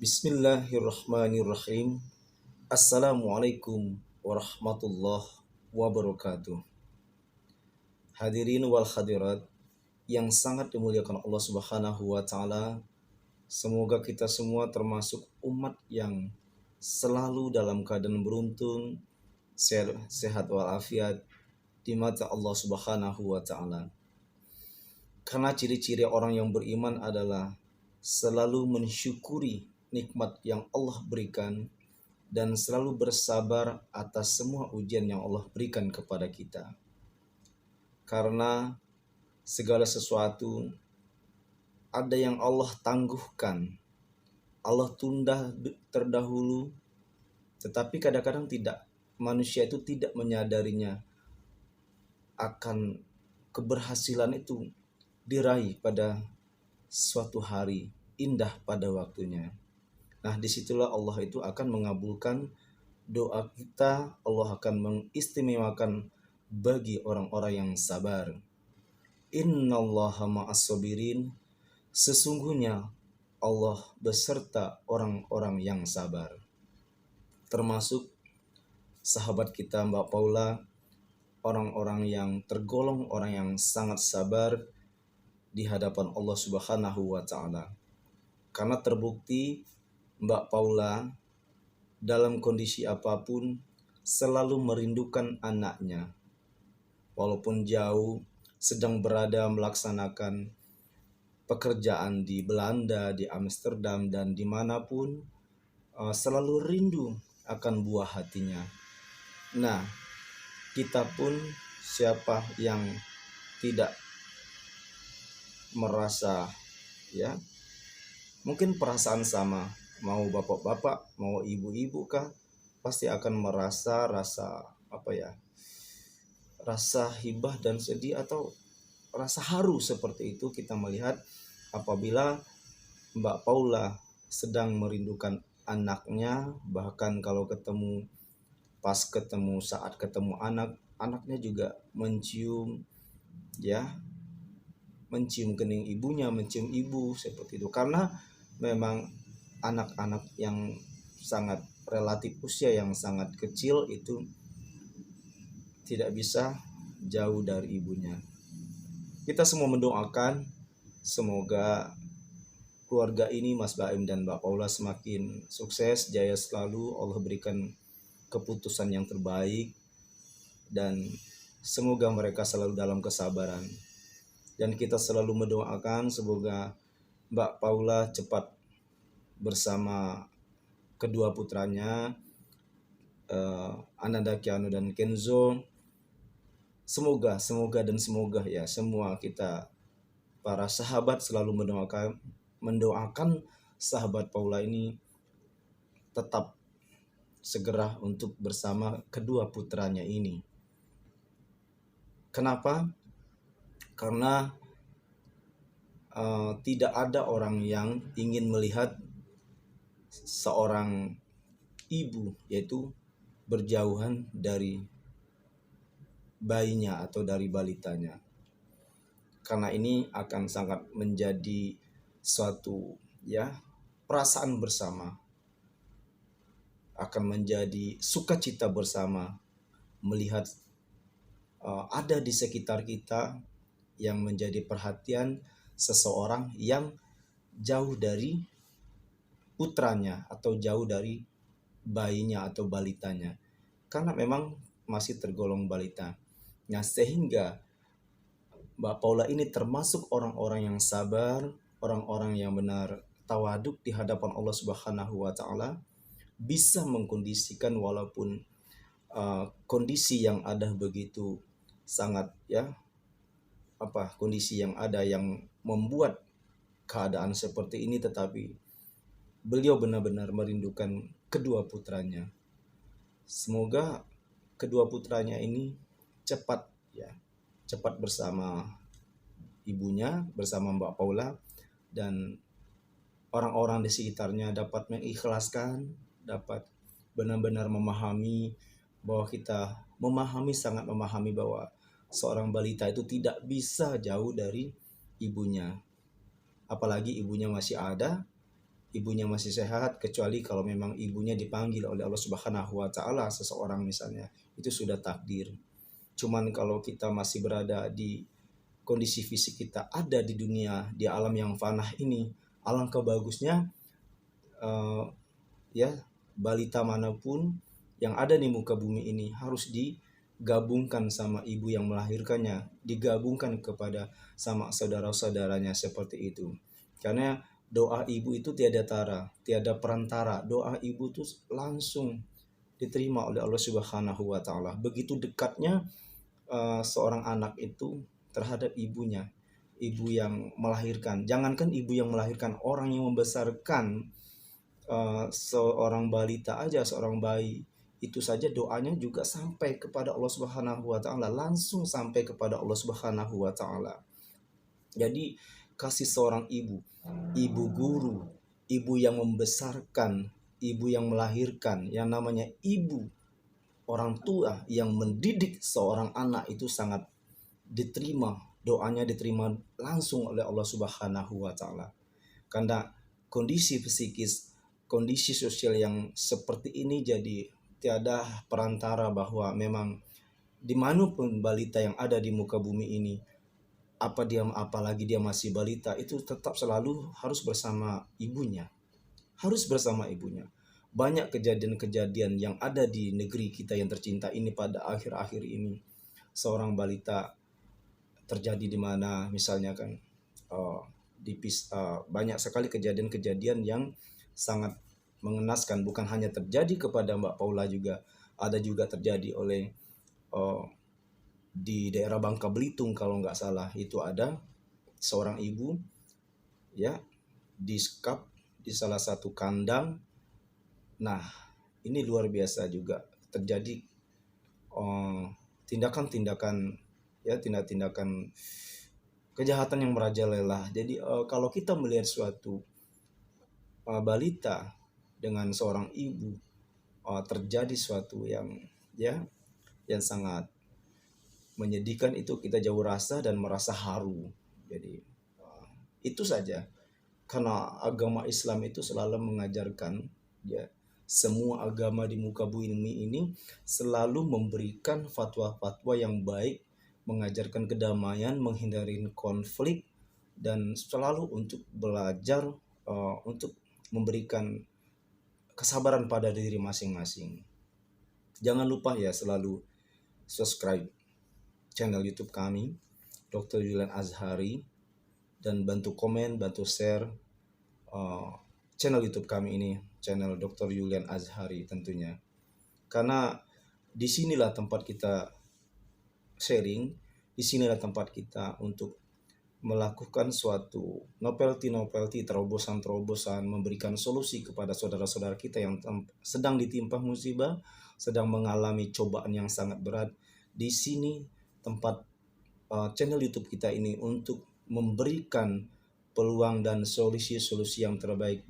Bismillahirrahmanirrahim. Assalamualaikum warahmatullahi wabarakatuh. Hadirin wal hadirat yang sangat dimuliakan Allah Subhanahu wa taala. Semoga kita semua termasuk umat yang selalu dalam keadaan beruntung, sehat walafiat di mata Allah Subhanahu wa taala. Karena ciri-ciri orang yang beriman adalah selalu mensyukuri nikmat yang Allah berikan dan selalu bersabar atas semua ujian yang Allah berikan kepada kita. Karena segala sesuatu ada yang Allah tangguhkan, Allah tunda terdahulu, tetapi kadang-kadang manusia itu tidak menyadarinya akan keberhasilan itu diraih pada suatu hari indah pada waktunya. Nah, disitulah Allah itu akan mengabulkan doa kita, Allah akan mengistimewakan bagi orang-orang yang sabar. Innallaha ma'as-sabirin, sesungguhnya Allah beserta orang-orang yang sabar. Termasuk sahabat kita Mbak Paula, orang-orang yang tergolong orang yang sangat sabar di hadapan Allah Subhanahu wa taala. Karena terbukti Mbak Paula dalam kondisi apapun selalu merindukan anaknya. Walaupun jauh, sedang berada melaksanakan pekerjaan di Belanda, di Amsterdam, dan dimanapun, selalu rindu akan buah hatinya. Nah, kita pun siapa yang tidak merasa, ya, mungkin perasaan sama, mau bapak-bapak, mau ibu-ibu kah, pasti akan merasa rasa hibah dan sedih atau rasa haru seperti itu kita melihat apabila Mbak Paula sedang merindukan anaknya, bahkan kalau saat ketemu anaknya juga mencium kening ibunya, mencium ibu seperti itu. Karena memang anak-anak yang sangat relatif usia yang sangat kecil itu tidak bisa jauh dari ibunya. Kita semua mendoakan semoga keluarga ini, Mas Baim dan Mbak Paula, semakin sukses, jaya selalu, Allah berikan keputusan yang terbaik, dan semoga mereka selalu dalam kesabaran. Dan kita selalu mendoakan semoga Mbak Paula cepat bersama kedua putranya, Ananda Kiano dan Kenzo. Semoga ya, semua kita para sahabat selalu mendoakan sahabat Paula ini tetap segera untuk bersama kedua putranya ini. Kenapa? Karena tidak ada orang yang ingin melihat seorang ibu yaitu berjauhan dari bayinya atau dari balitanya. Karena ini akan sangat menjadi suatu perasaan bersama, akan menjadi sukacita bersama melihat ada di sekitar kita yang menjadi perhatian seseorang yang jauh dari putranya atau jauh dari bayinya atau balitanya, karena memang masih tergolong balita. Nah, sehingga Mbak Paula ini termasuk orang-orang yang sabar, orang-orang yang benar tawaduk di hadapan Allah Subhanahu wa taala, bisa mengkondisikan walaupun kondisi yang ada begitu sangat kondisi yang ada yang membuat keadaan seperti ini, tetapi beliau benar-benar merindukan kedua putranya. Semoga kedua putranya ini cepat bersama ibunya, bersama Mbak Paula, dan orang-orang di sekitarnya dapat mengikhlaskan, dapat benar-benar memahami bahwa kita sangat memahami bahwa seorang balita itu tidak bisa jauh dari ibunya. Apalagi ibunya masih ada, ibunya masih sehat, kecuali kalau memang ibunya dipanggil oleh Allah Subhanahu wa taala seseorang misalnya, itu sudah takdir. Cuman kalau kita masih berada di kondisi fisik kita ada di dunia, di alam yang fanah ini, alangkah bagusnya eh, ya balita manapun yang ada di muka bumi ini harus digabungkan sama ibu yang melahirkannya, digabungkan kepada sama saudara-saudaranya seperti itu. Karena doa ibu itu tiada tara, tiada perantara. Doa ibu itu langsung diterima oleh Allah Subhanahu wa taala. Begitu dekatnya seorang anak itu terhadap ibunya, ibu yang melahirkan. Jangankan ibu yang melahirkan, orang yang membesarkan seorang balita aja, seorang bayi, itu saja doanya juga sampai kepada Allah Subhanahu wa taala, langsung sampai kepada Allah Subhanahu wa taala. Jadi kasih seorang ibu, ibu guru, ibu yang membesarkan, ibu yang melahirkan, yang namanya ibu, orang tua yang mendidik seorang anak itu sangat diterima, doanya diterima langsung oleh Allah Subhanahu wa taala. Karena kondisi psikis, kondisi sosial yang seperti ini, jadi tiada perantara bahwa memang dimanapun balita yang ada di muka bumi ini, apalagi dia masih balita, itu tetap selalu harus bersama ibunya, harus bersama ibunya. Banyak kejadian-kejadian yang ada di negeri kita yang tercinta ini pada akhir-akhir ini, seorang balita terjadi di mana misalnya kan uh, banyak sekali kejadian-kejadian yang sangat mengenaskan, bukan hanya terjadi kepada Mbak Paula, juga ada juga terjadi oleh uh, di daerah Bangka Belitung kalau nggak salah, itu ada seorang ibu ya disekap di salah satu kandang. Nah, ini luar biasa juga terjadi tindakan-tindakan tindak-tindakan kejahatan yang merajalela. Jadi kalau kita melihat suatu balita dengan seorang ibu, terjadi suatu yang sangat menyedihkan, itu kita jauh rasa dan merasa haru. Jadi itu saja, karena agama Islam itu selalu mengajarkan, ya, semua agama di muka bumi ini selalu memberikan fatwa-fatwa yang baik, mengajarkan kedamaian, menghindari konflik, dan selalu untuk belajar untuk memberikan kesabaran pada diri masing-masing. Jangan lupa ya selalu subscribe channel YouTube kami, Dr. Julian Azhari, dan bantu komen, bantu share channel YouTube kami ini, channel Dr. Julian Azhari tentunya. Karena disinilah tempat kita sharing, disinilah tempat kita untuk melakukan suatu novelty, terobosan-terobosan, memberikan solusi kepada saudara-saudara kita yang sedang ditimpa musibah, sedang mengalami cobaan yang sangat berat. Di sini tempat channel YouTube kita ini untuk memberikan peluang dan solusi-solusi yang terbaik